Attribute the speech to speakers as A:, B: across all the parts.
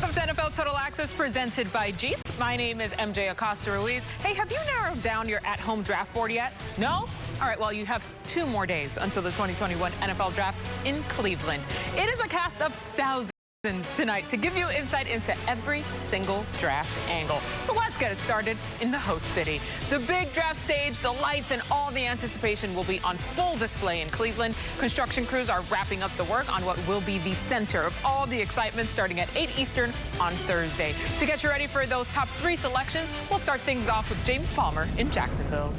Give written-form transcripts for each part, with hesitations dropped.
A: Welcome to NFL Total Access presented by Jeep. My name is MJ Acosta-Ruiz. Hey, have you narrowed down your at-home draft board yet? No? All right, well, you have 2 more days until the 2021 NFL Draft in Cleveland. It is a cast of thousands tonight to give you insight into every single draft angle. So let's get it started in the host city. The big draft stage, the lights, and all the anticipation will be on full display in Cleveland. Construction crews are wrapping up the work on what will be the center of all the excitement starting at 8 Eastern on Thursday. To get you ready for those top 3 selections, we'll start things off with James Palmer in Jacksonville.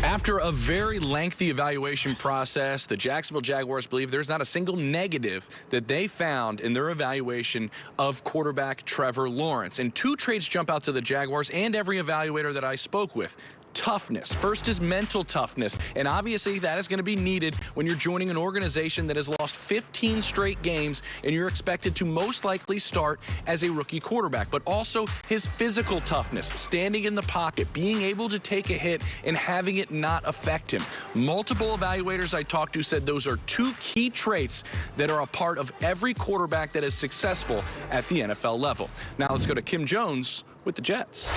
B: After a very lengthy evaluation process, the Jacksonville Jaguars believe there's not a single negative that they found in their evaluation of quarterback Trevor Lawrence. And 2 traits jump out to the Jaguars and every evaluator that I spoke with. Toughness. First is mental toughness, and obviously that is going to be needed when you're joining an organization that has lost 15 straight games and you're expected to most likely start as a rookie quarterback. But also his physical toughness, standing in the pocket, being able to take a hit and having it not affect him. Multiple evaluators I talked to said those are 2 key traits that are a part of every quarterback that is successful at the NFL level. Now let's go to Kim Jones with the Jets.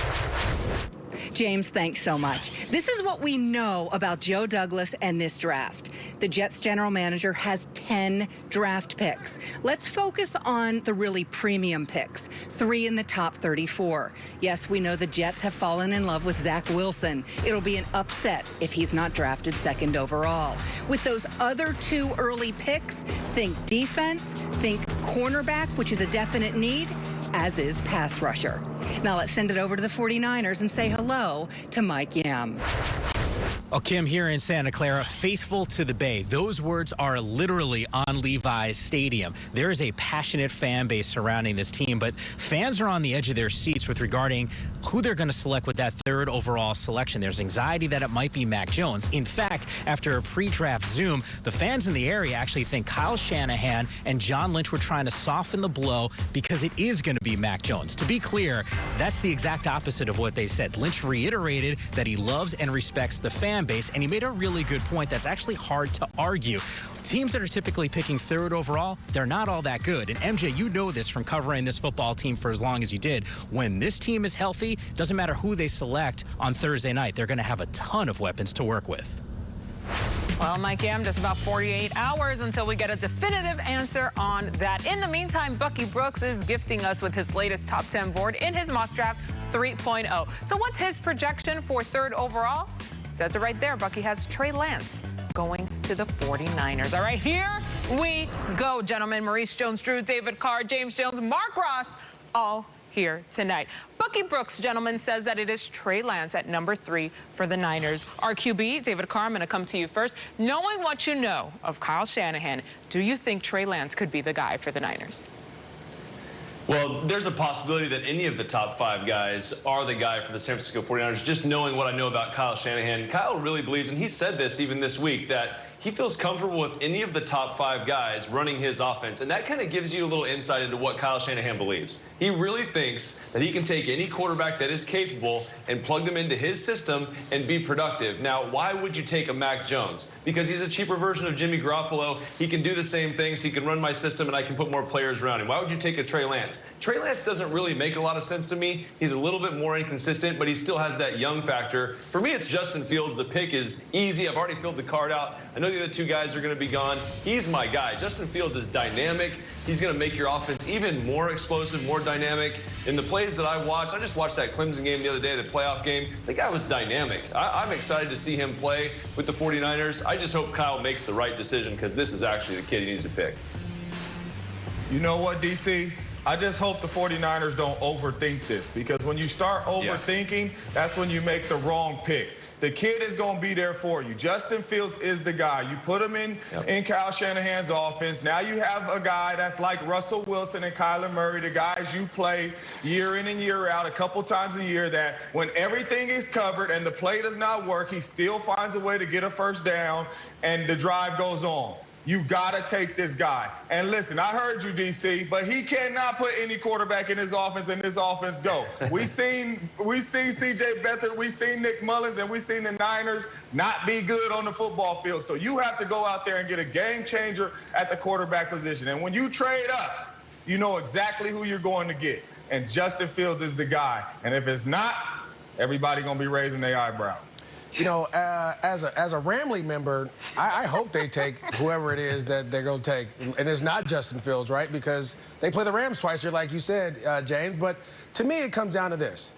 C: James, thanks so much. This is what we know about Joe Douglas and this draft. The Jets general manager has 10 draft picks. Let's focus on the really premium picks, 3 in the top 34. Yes, we know the Jets have fallen in love with Zach Wilson. It'll be an upset if he's not drafted 2nd overall. With those other 2 early picks, think defense, think cornerback, which is a definite need, as is pass rusher. Now let's send it over to the 49ers and say hello to Mike Yam.
D: Well, Kim, here in Santa Clara, faithful to the Bay. Those words are literally on Levi's Stadium. There is a passionate fan base surrounding this team, but fans are on the edge of their seats with regarding who they're going to select with that 3rd overall selection. There's anxiety that it might be Mac Jones. In fact, after a pre-draft Zoom, the fans in the area actually think Kyle Shanahan and John Lynch were trying to soften the blow because it is going to be Mac Jones. To be clear, that's the exact opposite of what they said. Lynch reiterated that he loves and respects the fan base, and he made a really good point that's actually hard to argue. Teams that are typically picking 3rd overall, they're not all that good. And MJ, you know this from covering this football team for as long as you did. When this team is healthy, doesn't matter who they select on Thursday night, they're going to have a ton of weapons to work with.
A: Well, Mike Yam, just about 48 hours until we get a definitive answer on that. In the meantime, Bucky Brooks is gifting us with his latest top 10 board in his mock draft 3.0. So what's his projection for 3rd overall? Says it right there. Bucky has Trey Lance going to the 49ers. All right, here we go, gentlemen. Maurice Jones-Drew, David Carr, James Jones, Mark Ross, all here tonight. Bucky Brooks, gentlemen, says that it is Trey Lance at number 3 for the Niners. Our QB, David Carr, I'm going to come to you first. Knowing what you know of Kyle Shanahan, do you think Trey Lance could be the guy for the Niners?
E: Well, there's a possibility that any of the top 5 guys are the guy for the San Francisco 49ers. Just knowing what I know about Kyle Shanahan, Kyle really believes, and he said this even this week, that he feels comfortable with any of the top 5 guys running his offense. And that kind of gives you a little insight into what Kyle Shanahan believes. He really thinks that he can take any quarterback that is capable and plug them into his system and be productive. Now, why would you take a Mac Jones? Because he's a cheaper version of Jimmy Garoppolo. He can do the same things. He can run my system, and I can put more players around him. Why would you take a Trey Lance? Trey Lance doesn't really make a lot of sense to me. He's a little bit more inconsistent, but he still has that young factor. For me, it's Justin Fields. The pick is easy. I've already filled the card out. I know the other 2 guys are going to be gone. He's my guy. Justin Fields is dynamic. He's going to make your offense even more explosive, more dynamic. In the plays that I watched, I just watched that Clemson game the other day, the playoff game. The guy was dynamic. I'm excited to see him play with the 49ers. I just hope Kyle makes the right decision because this is actually the kid he needs to pick.
F: You know what, DC? I just hope the 49ers don't overthink this, because when you start overthinking, that's when you make the wrong pick. The kid is going to be there for you. Justin Fields is the guy. You put him in Kyle Shanahan's offense. Now you have a guy that's like Russell Wilson and Kyler Murray, the guys you play year in and year out a couple times a year, that when everything is covered and the play does not work, he still finds a way to get a first down and the drive goes on. You got to take this guy. And listen, I heard you, DC, but he cannot put any quarterback in his offense and this offense go. We seen C.J. Beathard, we seen Nick Mullins, and we seen the Niners not be good on the football field. So you have to go out there and get a game changer at the quarterback position. And when you trade up, you know exactly who you're going to get. And Justin Fields is the guy. And if it's not, everybody going to be raising their eyebrow.
G: You know, as a Ramley member, I hope they take whoever it is that they're going to take. And it's not Justin Fields, right? Because they play the Rams twice here, like you said, James. But to me, it comes down to this.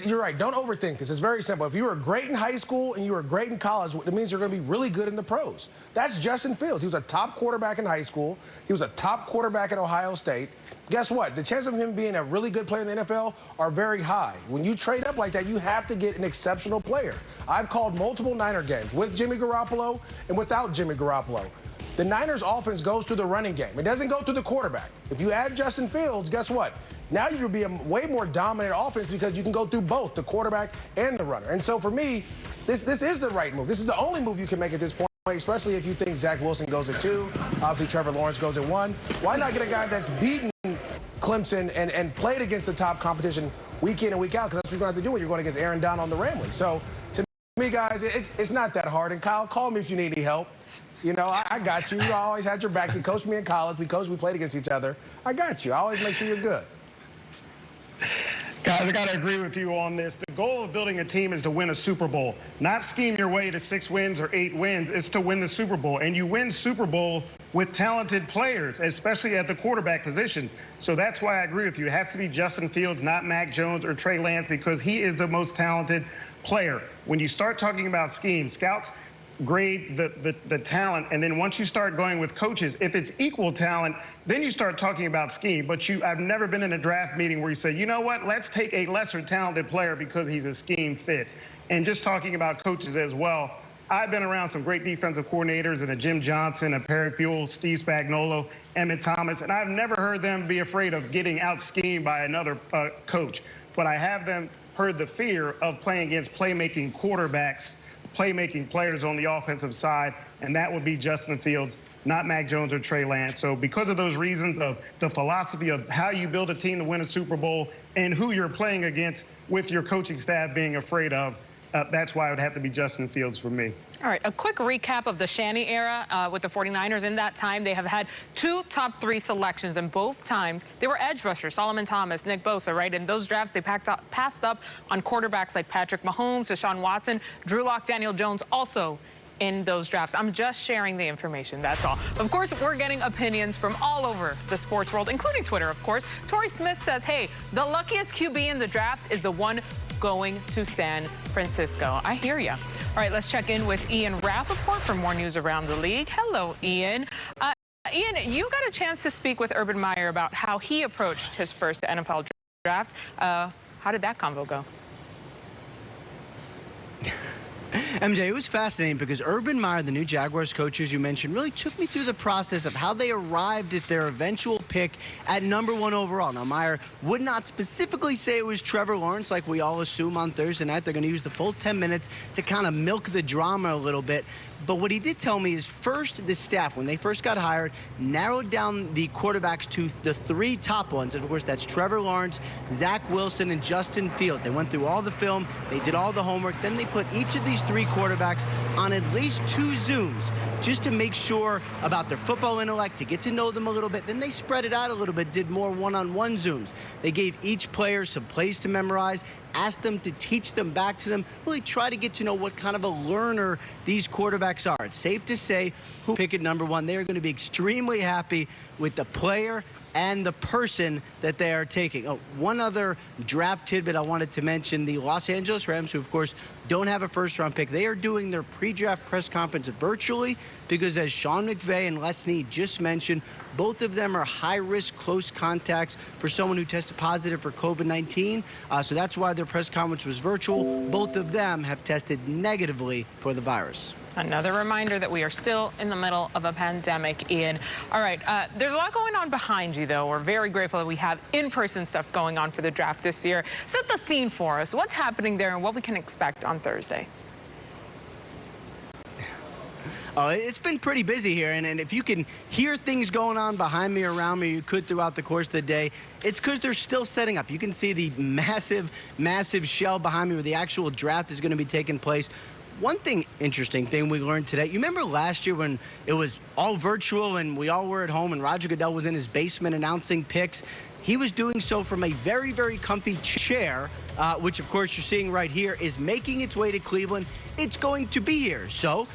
G: You're right. Don't overthink this. It's very simple. If you were great in high school and you were great in college, it means you're going to be really good in the pros. That's Justin Fields. He was a top quarterback in high school. He was a top quarterback at Ohio State. Guess what? The chances of him being a really good player in the NFL are very high. When you trade up like that, you have to get an exceptional player. I've called multiple Niner games with Jimmy Garoppolo and without Jimmy Garoppolo. The Niners offense goes through the running game. It doesn't go through the quarterback. If you add Justin Fields, guess what? Now you'll be a way more dominant offense because you can go through both the quarterback and the runner. And so for me, this is the right move. This is the only move you can make at this point, especially if you think Zach Wilson goes at 2. Obviously, Trevor Lawrence goes at 1. Why not get a guy that's beaten Clemson and played against the top competition week in and week out? Because that's what you're going to have to do when you're going against Aaron Donald on the Ramley. So to me, guys, it's not that hard. And Kyle, call me if you need any help. You know, I got you. I always had your back. You coached me in college. We played against each other. I got you. I always make sure you're good.
H: Guys, I got to agree with you on this. The goal of building a team is to win a Super Bowl, not scheme your way to 6 wins or 8 wins. It's to win the Super Bowl. And you win Super Bowl with talented players, especially at the quarterback position. So that's why I agree with you. It has to be Justin Fields, not Mac Jones or Trey Lance, because he is the most talented player. When you start talking about scheme, scouts grade the talent, and then once you start going with coaches, if it's equal talent, then you start talking about scheme. But I've never been in a draft meeting where you say, you know what, let's take a lesser talented player because he's a scheme fit. And just talking about coaches as well, I've been around some great defensive coordinators and a Jim Johnson, a Perry Fuel, Steve Spagnuolo, Emmett Thomas, and I've never heard them be afraid of getting out-schemed by another coach. But I have heard the fear of playing against playmaking quarterbacks, playmaking players on the offensive side, and that would be Justin Fields, not Mac Jones or Trey Lance. So because of those reasons of the philosophy of how you build a team to win a Super Bowl and who you're playing against with your coaching staff being afraid of, that's why it would have to be Justin Fields for me.
A: All right, a quick recap of the Shanny era with the 49ers. In that time, they have had 2 top 3 selections, and both times they were edge rushers, Solomon Thomas, Nick Bosa, right? In those drafts, they passed up on quarterbacks like Patrick Mahomes, Deshaun Watson, Drew Lock, Daniel Jones, also in those drafts. I'm just sharing the information, that's all. Of course, we're getting opinions from all over the sports world, including Twitter, of course. Torrey Smith says, hey, the luckiest QB in the draft is the one going to San Francisco. I hear you. All right, let's check in with Ian Rappaport for more news around the league. Hello, Ian. Ian, you got a chance to speak with Urban Meyer about how he approached his first NFL draft. How did that convo go?
I: MJ, it was fascinating because Urban Meyer, the new Jaguars coach, as you mentioned, really took me through the process of how they arrived at their eventual pick at #1 overall. Now, Meyer would not specifically say it was Trevor Lawrence like we all assume on Thursday night. They're going to use the full 10 minutes to kind of milk the drama a little bit. But what he did tell me is first the staff, when they first got hired, narrowed down the quarterbacks to the 3 top ones. And of course, that's Trevor Lawrence, Zach Wilson, and Justin Fields. They went through all the film. They did all the homework. Then they put each of these 3 quarterbacks on at least 2 Zooms just to make sure about their football intellect, to get to know them a little bit. Then they spread it out a little bit, did more one-on-one Zooms. They gave each player some plays to memorize, ask them to teach them back to them, really try to get to know what kind of a learner these quarterbacks are. It's safe to say who pick at #1. They are going to be extremely happy with the player and the person that they are taking. Oh, one other draft tidbit I wanted to mention, the Los Angeles Rams, who of course don't have a first-round pick, they are doing their pre-draft press conference virtually because, as Sean McVay and Les Snead just mentioned, both of them are high-risk close contacts for someone who tested positive for COVID-19. So that's why their press conference was virtual. Both of them have tested negatively for the virus.
A: Another reminder that we are still in the middle of a pandemic, Ian. All right, there's a lot going on behind you, though. We're very grateful that we have in-person stuff going on for the draft this year. Set the scene for us. What's happening there and what we can expect on Thursday?
I: It's been pretty busy here, and if you can hear things going on behind me, around me, you could throughout the course of the day, it's because they're still setting up. You can see the massive shell behind me where the actual draft is going to be taking place. One interesting thing we learned today, you remember last year when it was all virtual and we all were at home and Roger Goodell was in his basement announcing picks? He was doing so from a very, very comfy chair, which, of course, you're seeing right here is making its way to Cleveland. It's going to be here. So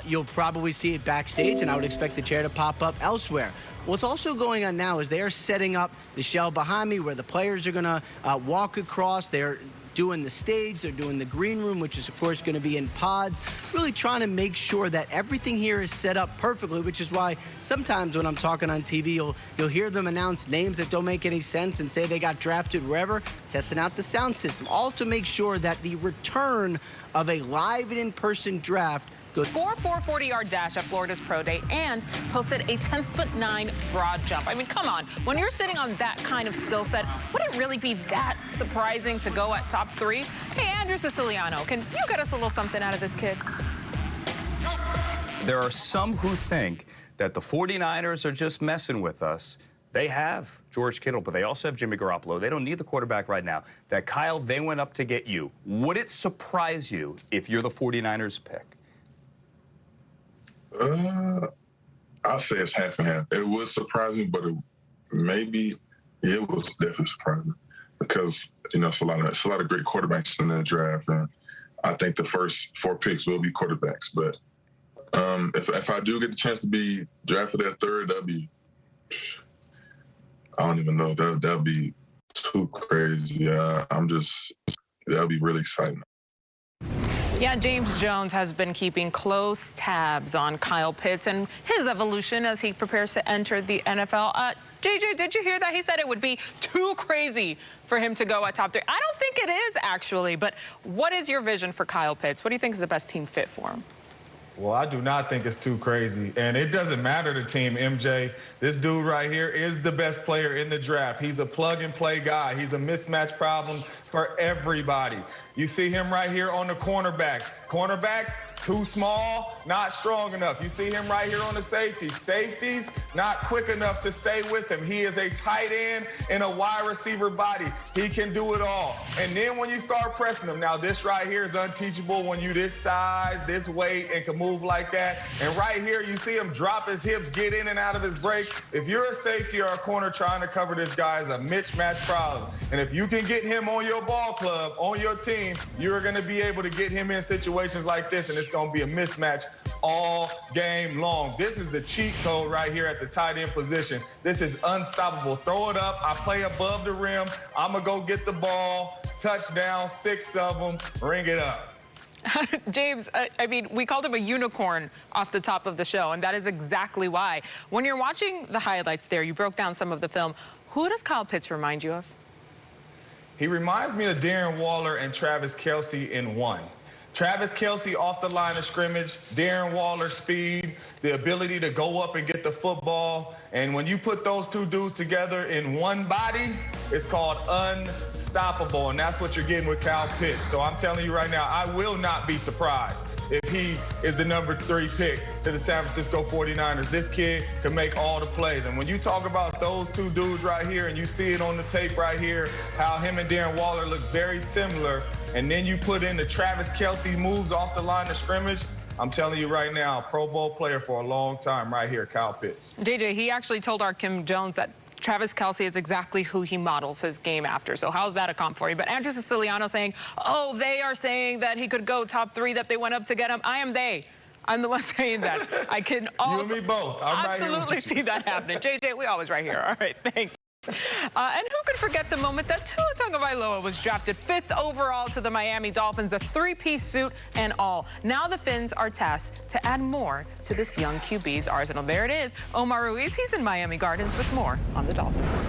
I: you'll probably see it backstage, and I would expect the chair to pop up elsewhere. What's also going on now is they are setting up the shell behind me where the players are going to walk across. They're doing the stage, they're doing the green room, which is, of course, going to be in pods, really trying to make sure that everything here is set up perfectly, which is why sometimes when I'm talking on TV, you'll hear them announce names that don't make any sense and say they got drafted wherever, testing out the sound system, all to make sure that the return of a live and in-person draft goes.
A: 4.40-yard dash at Florida's Pro Day and posted a 10'9" broad jump. I mean, come on. When you're sitting on that kind of skill set, would it really be that surprising to go at top 3? Hey, Andrew Siciliano, can you get us a little something out of this kid?
J: There are some who think that the 49ers are just messing with us. They have George Kittle, but they also have Jimmy Garoppolo. They don't need the quarterback right now. That, Kyle, they went up to get you. Would it surprise you if you're the 49ers pick?
K: I'll say it's half and half. It was surprising, but it was definitely surprising because it's a lot of great quarterbacks in the draft, and I think the first 4 picks will be quarterbacks. But if I do get the chance to be drafted at 3rd, that'd be, I don't even know, that'd be too crazy. That'd be really exciting.
A: Yeah, James Jones has been keeping close tabs on Kyle Pitts and his evolution as he prepares to enter the NFL. JJ, did you hear that? He said it would be too crazy for him to go at top 3. I don't think it is, actually, but what is your vision for Kyle Pitts? What do you think is the best team fit for him?
F: Well, I do not think it's too crazy. And it doesn't matter the team, MJ. This dude right here is the best player in the draft. He's a plug-and-play guy. He's a mismatch problem for everybody. You see him right here on the cornerbacks. Cornerbacks, too small, not strong enough. You see him right here on the safeties. Safeties, not quick enough to stay with him. He is a tight end and a wide receiver body. He can do it all. And then when you start pressing him, now this right here is unteachable when you this size, this weight, and can move like that. And right here, you see him drop his hips, get in and out of his break. If you're a safety or a corner trying to cover this guy, is a mismatch problem. And if you can get him on your ball club, on your team, you're going to be able to get him in situations like this, and it's going to be a mismatch all game long. This is the cheat code right here at the tight end position. This is unstoppable. Throw it up. I play above the rim. I'm going to go get the ball. Touchdown, 6 of them. Ring it up.
A: James, I mean, we called him a unicorn off the top of the show, and that is exactly why. When you're watching the highlights there, you broke down some of the film. Who does Kyle Pitts remind you of?
F: He reminds me of Darren Waller and Travis Kelce in one. Travis Kelce off the line of scrimmage, Darren Waller speed, the ability to go up and get the football. And when you put those two dudes together in one body, it's called unstoppable. And that's what you're getting with Kyle Pitts. So I'm telling you right now, I will not be surprised if he is the number 3 pick to the San Francisco 49ers. This kid can make all the plays. And when you talk about those two dudes right here, and you see it on the tape right here, how him and Darren Waller look very similar, and then you put in the Travis Kelce moves off the line of scrimmage, I'm telling you right now, Pro Bowl player for a long time right here, Kyle Pitts.
A: JJ, he actually told our Kim Jones that Travis Kelce is exactly who he models his game after. So how's that a comp for you? But Andrew Siciliano saying, oh, they are saying that he could go top 3, that they went up to get him. I am they. I'm the one saying that. I can also
F: you and me both. I'm
A: absolutely
F: right here
A: see that happening. JJ, we always right here. All right, thanks. And who could forget the moment that Tua Tagovailoa was drafted 5th overall to the Miami Dolphins, a 3-piece suit and all. Now the Fins are tasked to add more to this young QB's arsenal. There it is. Omar Ruiz, he's in Miami Gardens with more on the Dolphins.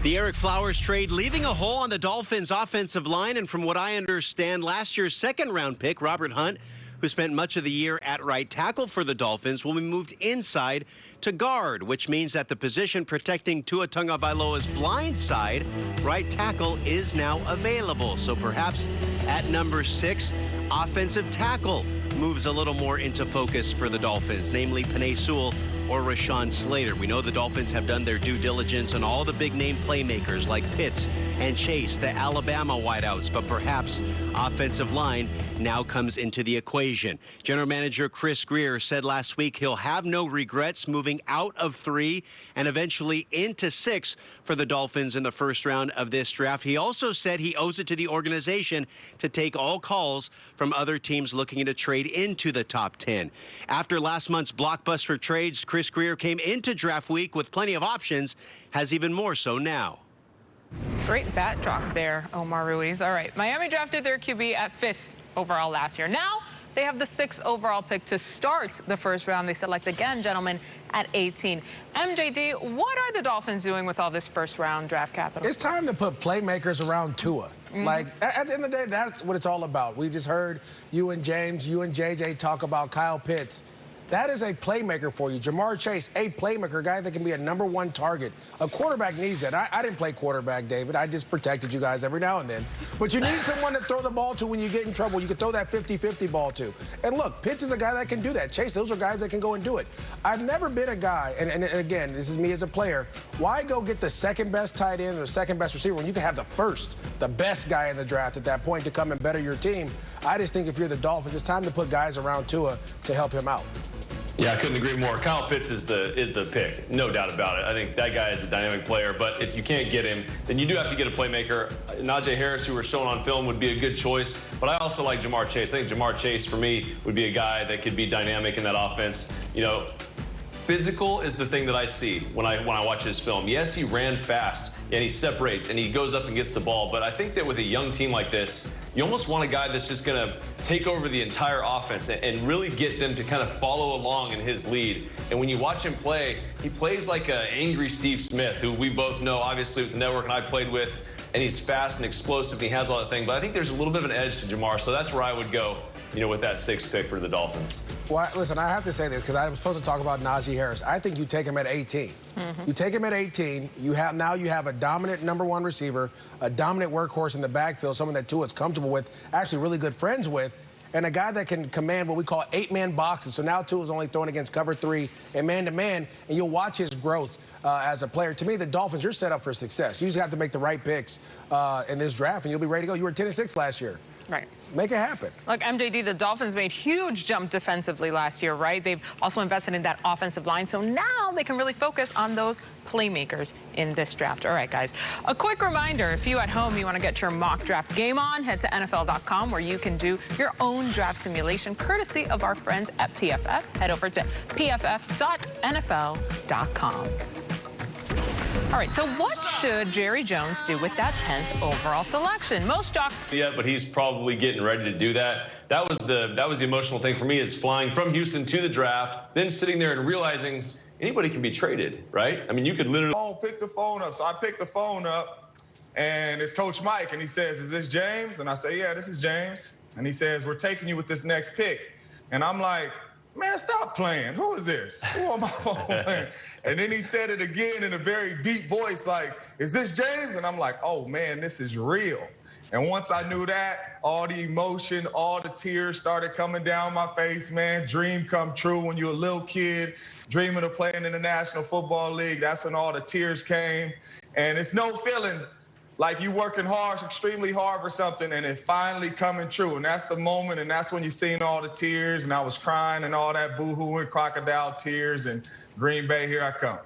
L: The Eric Flowers trade leaving a hole on the Dolphins' offensive line, and from what I understand, last year's 2nd-round pick, Robert Hunt, who spent much of the year at right tackle for the Dolphins, will be moved inside to guard, which means that the position protecting Tua Tagovailoa's blind side, right tackle, is now available. So perhaps at number 6, offensive tackle moves a little more into focus for the Dolphins, namely Penei Sewell or Rashawn Slater. We know the Dolphins have done their due diligence on all the big-name playmakers like Pitts and Chase, the Alabama wideouts, but perhaps offensive line now comes into the equation. General Manager Chris Grier said last week he'll have no regrets moving out of 3 and eventually into 6 for the Dolphins in the first round of this draft. He also said he owes it to the organization to take all calls from other teams looking to trade into the top 10. After last month's blockbuster trades, Chris Grier came into draft week with plenty of options, has even more so now.
A: Great bat drop there, Omar Ruiz. All right, Miami drafted their QB at 5th overall last year. Now they have the 6th overall pick to start the first round. They select again, gentlemen, at 18. MJD, what are the Dolphins doing with all this first-round draft capital?
G: It's time to put playmakers around Tua. Like, at the end of the day, that's what it's all about. We just heard you and James, you and JJ talk about Kyle Pitts. That is a playmaker for you. Jamar Chase, a playmaker, guy that can be a #1 target. A quarterback needs that. I didn't play quarterback, David. I just protected you guys every now and then. But you need someone to throw the ball to when you get in trouble. You can throw that 50-50 ball to. And look, Pitts is a guy that can do that. Chase, those are guys that can go and do it. I've never been a guy, and again, this is me as a player, why go get the second best tight end or the second best receiver when you can have the first, the best guy in the draft at that point to come and better your team? I just think if you're the Dolphins, it's time to put guys around Tua to help him out.
E: Yeah, I couldn't agree more. Kyle Pitts is the pick, no doubt about it. I think that guy is a dynamic player, but if you can't get him, then you do have to get a playmaker. Najee Harris, who we're showing on film, would be a good choice, but I also like Jamar Chase. I think Jamar Chase, for me, would be a guy that could be dynamic in that offense. You know, physical is the thing that I see when I watch his film. Yes, he ran fast, and he separates, and he goes up and gets the ball, but I think that with a young team like this, you almost want a guy that's just going to take over the entire offense and really get them to kind of follow along in his lead. And when you watch him play, he plays like an angry Steve Smith, who we both know, obviously, with the network and I played with, and he's fast and explosive, and he has all that thing. But I think there's a little bit of an edge to Jamar, so that's where I would go, you know, with that 6th pick for the Dolphins.
G: Well, listen, I have to say this because I was supposed to talk about Najee Harris. I think you take him at 18. You take him at 18. Now you have a dominant #1 receiver, a dominant workhorse in the backfield, someone that Tua's comfortable with, actually really good friends with, and a guy that can command what we call 8-man boxes. So now Tua's only throwing against cover 3 and man-to-man, and you'll watch his growth as a player. To me, the Dolphins, you're set up for success. You just have to make the right picks in this draft, and you'll be ready to go. You were 10-6 last year.
A: Right.
G: Make it happen.
A: Look, MJD, the Dolphins made huge jump defensively last year, right? They've also invested in that offensive line, so now they can really focus on those playmakers in this draft. All right, guys. A quick reminder, if you at home, you want to get your mock draft game on, head to NFL.com where you can do your own draft simulation courtesy of our friends at PFF. Head over to pff.nfl.com. All right, so what should Jerry Jones do with that 10th overall selection? Most shocked.
E: Yeah, but he's probably getting ready to do that. That was the emotional thing for me, is flying from Houston to the draft, then sitting there and realizing anybody can be traded, right? I mean, you could literally
F: pick the phone up. So I picked the phone up, and it's Coach Mike, and he says, "Is this James?" And I say, "Yeah, this is James." And he says, "We're taking you with this next pick." And I'm like, "Man, stop playing. Who is this? Who am I playing?" And then he said it again in a very deep voice, like, "Is this James?" And I'm like, "Oh, man, this is real." And once I knew that, all the emotion, all the tears started coming down my face, man. Dream come true when you're a little kid, dreaming of playing in the National Football League. That's when all the tears came. And it's no feeling like you working hard, extremely hard for something, and it finally coming true. And that's the moment, and that's when you seen all the tears, and I was crying and all that boo-hoo and crocodile tears, and Green Bay, here I come.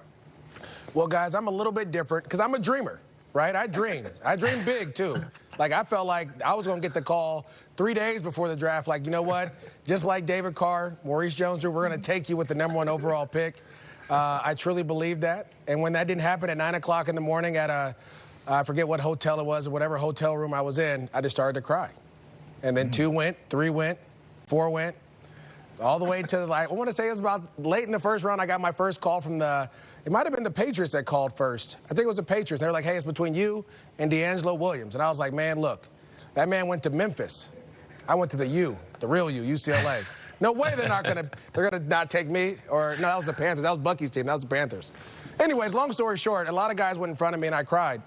G: Well, guys, I'm a little bit different because I'm a dreamer, right? I dream. I dream big, too. Like, I felt like I was going to get the call 3 days before the draft. Like, you know what? Just like David Carr, Maurice Jones, we're going to take you with the #1 overall pick. I truly believe that. And when that didn't happen at 9 o'clock in the morning at I forget what hotel it was or whatever hotel room I was in, I just started to cry. And then 2 went, 3 went, 4 went, all the way to, like, I want to say it was about late in the first round, I got my first call from it might have been the Patriots that called first. I think it was the Patriots. They were like, "Hey, it's between you and D'Angelo Williams." And I was like, "Man, look, that man went to Memphis. I went to the U, the real U, UCLA. No way they're gonna not take me." Or, no, that was the Panthers. That was Bucky's team. That was the Panthers. Anyways, long story short, a lot of guys went in front of me and I cried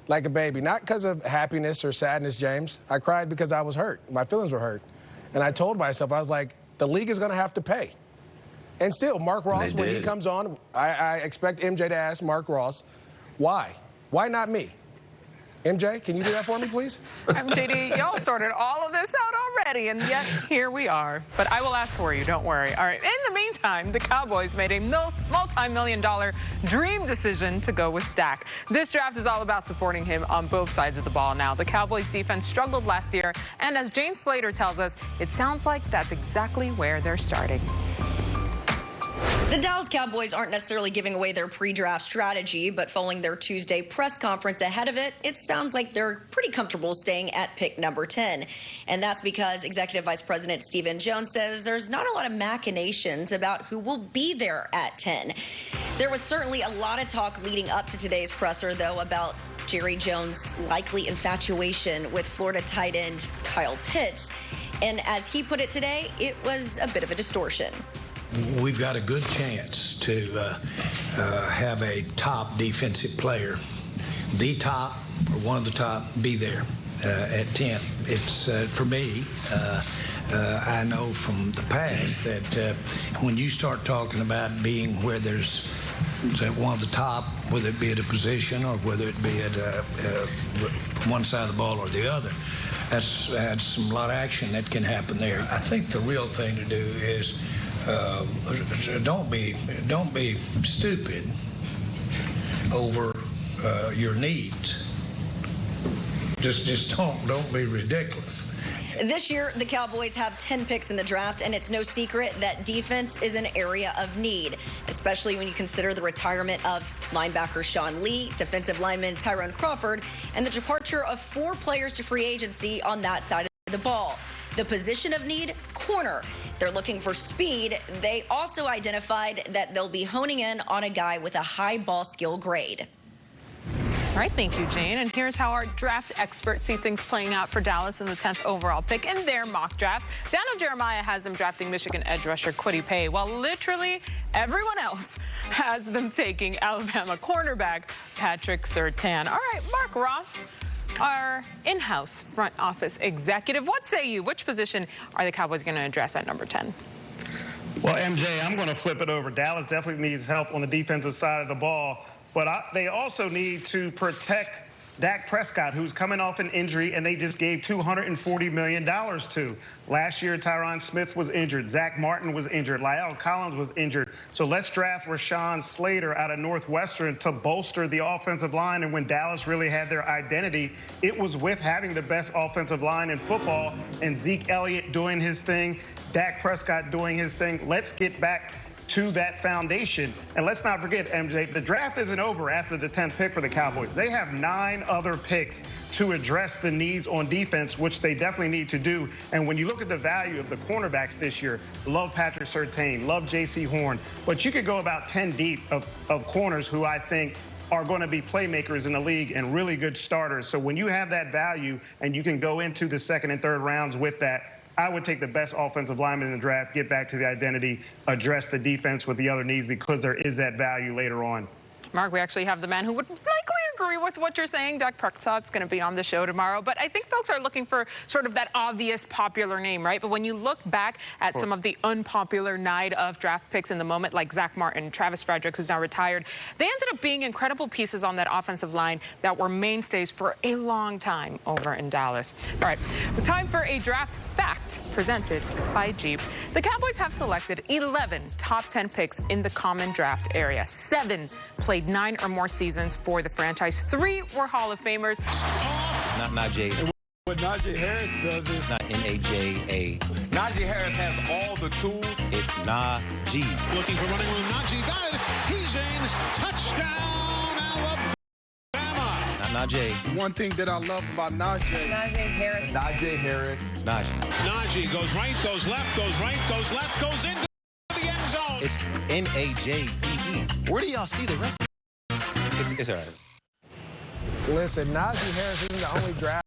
G: like a baby. Not because of happiness or sadness, James. I cried because I was hurt. My feelings were hurt. And I told myself, I was like, the league is going to have to pay. And still, Mark Ross, when he comes on, I expect MJ to ask Mark Ross, why? Why not me? MJ, can you do that for me, please?
A: JD, y'all sorted all of this out already, and yet here we are. But I will ask for you, don't worry. All right, in the meantime, the Cowboys made a multi-million-dollar dream decision to go with Dak. This draft is all about supporting him on both sides of the ball now. The Cowboys defense struggled last year, and as Jane Slater tells us, it sounds like that's exactly where they're starting.
M: The Dallas Cowboys aren't necessarily giving away their pre-draft strategy, but following their Tuesday press conference ahead of it, it sounds like they're pretty comfortable staying at pick number 10. And that's because Executive Vice President Stephen Jones says there's not a lot of machinations about who will be there at 10. There was certainly a lot of talk leading up to today's presser, though, about Jerry Jones' likely infatuation with Florida tight end Kyle Pitts. And as he put it today, it was a bit of a distortion.
N: We've got a good chance to have a top defensive player, the top or one of the top, be there at 10. It's, for me, I know from the past that when you start talking about being where there's one of the top, whether it be at a position or whether it be at one side of the ball or the other, that's a lot of action that can happen there. I think the real thing to do is don't be stupid over your needs. Just don't be ridiculous.
M: This year, the Cowboys have 10 picks in the draft, and it's no secret that defense is an area of need, especially when you consider the retirement of linebacker Sean Lee, defensive lineman Tyrone Crawford, and the departure of 4 players to free agency on that side of the ball. The position of need, corner. They're looking for speed. They also identified that they'll be honing in on a guy with a high ball skill grade.
A: All right, thank you, Jane. And here's how our draft experts see things playing out for Dallas in the 10th overall pick in their mock drafts. Daniel Jeremiah has them drafting Michigan edge rusher Kwity Paye, while literally everyone else has them taking Alabama cornerback Patrick Surtain. All right, Mark Ross, our in-house front office executive. What say you? Which position are the Cowboys going to address at number 10?
H: Well, MJ, I'm going to flip it over. Dallas definitely needs help on the defensive side of the ball, but they also need to protect Dak Prescott, who's coming off an injury, and they just gave $240 million to. Last year, Tyron Smith was injured. Zach Martin was injured. La'el Collins was injured. So let's draft Rashawn Slater out of Northwestern to bolster the offensive line. And when Dallas really had their identity, it was with having the best offensive line in football and Zeke Elliott doing his thing, Dak Prescott doing his thing. Let's get back to that foundation. And let's not forget, MJ, the draft isn't over after the 10th pick for the Cowboys. They have 9 other picks to address the needs on defense, which they definitely need to do. And when you look at the value of the cornerbacks this year, love Patrick Surtain, love J.C. Horn, but you could go about 10 deep of corners who I think are going to be playmakers in the league and really good starters. So when you have that value and you can go into the 2nd and 3rd rounds with that, I would take the best offensive lineman in the draft, get back to the identity, address the defense with the other needs because there is that value later on.
A: Mark, we actually have the man who would likely agree with what you're saying. Dak Prescott's going to be on the show tomorrow. But I think folks are looking for sort of that obvious popular name, right? But when you look back at some of the unpopular night of draft picks in the moment, like Zach Martin, Travis Frederick, who's now retired, they ended up being incredible pieces on that offensive line that were mainstays for a long time over in Dallas. All right, the time for a draft fact presented by Jeep. The Cowboys have selected 11 top 10 picks in the common draft area. 7 played 9 or more seasons for the franchise. 3 were Hall of Famers.
D: It's not Najee.
O: What Najee Harris does is...
D: It's not N-A-J-A.
O: Najee Harris has all the tools.
D: It's Najee.
P: Looking for running room. Najee got it. He's in. Touchdown, Alabama.
D: Not Najee.
O: One thing that I love about Najee Harris.
D: Najee Harris. It's Najee.
P: Najee goes right, goes left, goes right, goes left, goes into the end zone.
D: It's N-A-J-E-E. Where do y'all see the rest of it? It's all right.
G: Listen, Najee Harris isn't the only draft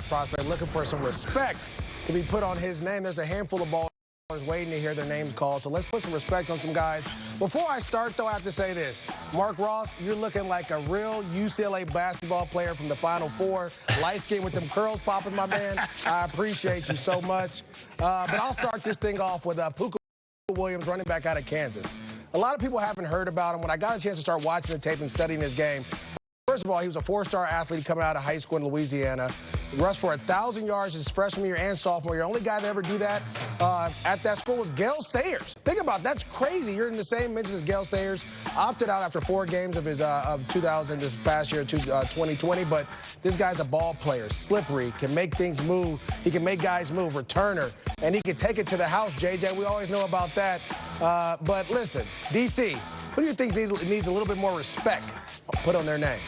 G: prospect looking for some respect to be put on his name. There's a handful of ballers waiting to hear their names called, so let's put some respect on some guys. Before I start, though, I have to say this. Mark Ross, you're looking like a real UCLA basketball player from the Final Four. Light skin with them curls popping, my man. I appreciate you so much. But I'll start this thing off with Puka Williams, running back out of Kansas. A lot of people haven't heard about him. When I got a chance to start watching the tape and studying his game, first of all, he was a four-star athlete coming out of high school in Louisiana. Rushed for 1,000 yards his freshman year and sophomore year. Only guy to ever do that at that school was Gale Sayers. Think about it. That's crazy. You're in the same mention as Gale Sayers. Opted out after 4 games of his of 2000 this past year, 2020. But this guy's a ball player, slippery, can make things move. He can make guys move, returner, and he can take it to the house, JJ. We always know about that. But listen, DC, who do you think needs a little bit more respect put on their name?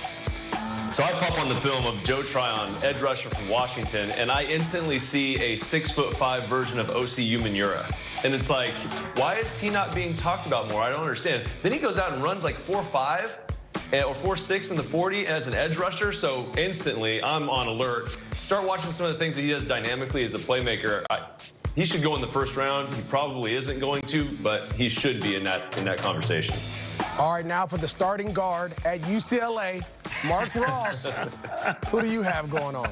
E: So I pop on the film of Joe Tryon, edge rusher from Washington, and I instantly see a 6'5" version of O.C. Umenyiora. And it's like, why is he not being talked about more? I don't understand. Then he goes out and runs like 4.5 or 4.6 in the 40 as an edge rusher. So instantly, I'm on alert. Start watching some of the things that he does dynamically as a playmaker. He should go in the first round. He probably isn't going to, but he should be in that conversation.
G: All right, now for the starting guard at UCLA, Mark Ross. Who do you have going on?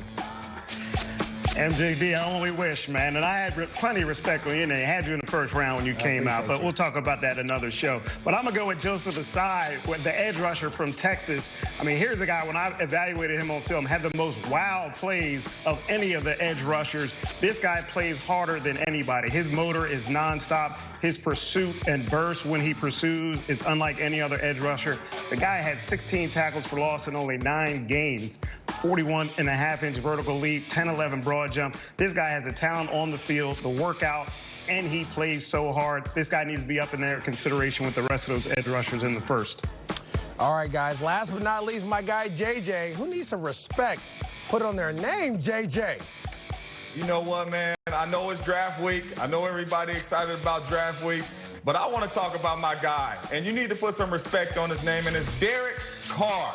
H: MJD, I only wish, man. And I had plenty of respect on you, and they had you in the first round when you came out. But we'll talk about that another show. But I'm going to go with Joseph Asai, with the edge rusher from Texas. I mean, here's a guy, when I evaluated him on film, had the most wild plays of any of the edge rushers. This guy plays harder than anybody. His motor is nonstop. His pursuit and burst when he pursues is unlike any other edge rusher. The guy had 16 tackles for loss in only 9 games, 41.5-inch vertical leap, 10-11 broad jump. This guy has the talent on the field, the workout, and he plays so hard. This guy needs to be up in their consideration with the rest of those edge rushers in the first.
G: All right, guys. Last but not least, my guy, JJ. Who needs some respect put on their name, JJ?
F: You know what, man? I know it's draft week. I know everybody excited about draft week. But I want to talk about my guy. And you need to put some respect on his name, and it's Derek Carr,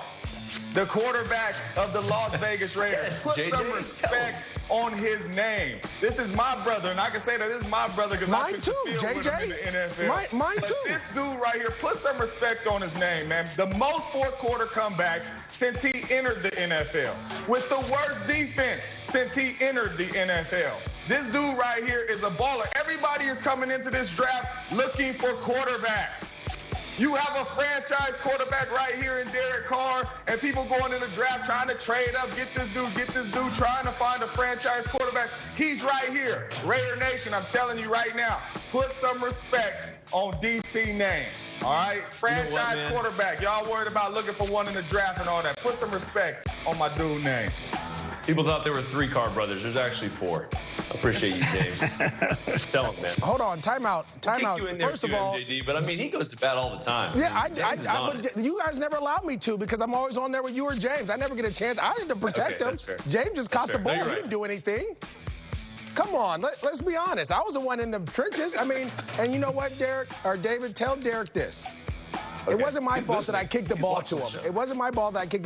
F: the quarterback of the Las Vegas Raiders. Put some respect on his name. This is my brother, and I can say that this is my brother because I took the field with him in the NFL.
G: Mine
F: but
G: too.
F: This dude right here, put some respect on his name, man. The most fourth-quarter comebacks since he entered the NFL, with the worst defense since he entered the NFL. This dude right here is a baller. Everybody is coming into this draft looking for quarterbacks. You have a franchise quarterback right here in Derek Carr, and people going in the draft trying to trade up, get this dude, trying to find a franchise quarterback. He's right here. Raider Nation, I'm telling you right now, put some respect on DC name. All right? Franchise quarterback. Y'all worried about looking for one in the draft and all that. Put some respect on my dude name.
E: People thought there were 3 Carr brothers. There's actually 4. I appreciate you, James. Tell him, man.
G: Hold on, time out.
E: You in there
G: First
E: too,
G: of all,
E: MJD, but I mean, he goes to bat all the time.
G: Yeah, but you guys never allowed me to because I'm always on there with you or James. I never get a chance. I had to protect him. James just caught the ball. He didn't do anything. Come on, let's be honest. I was the one in the trenches. I mean, and you know what, David? Tell Derek this. It wasn't my fault that I kicked the ball to him. It wasn't my fault that I kicked the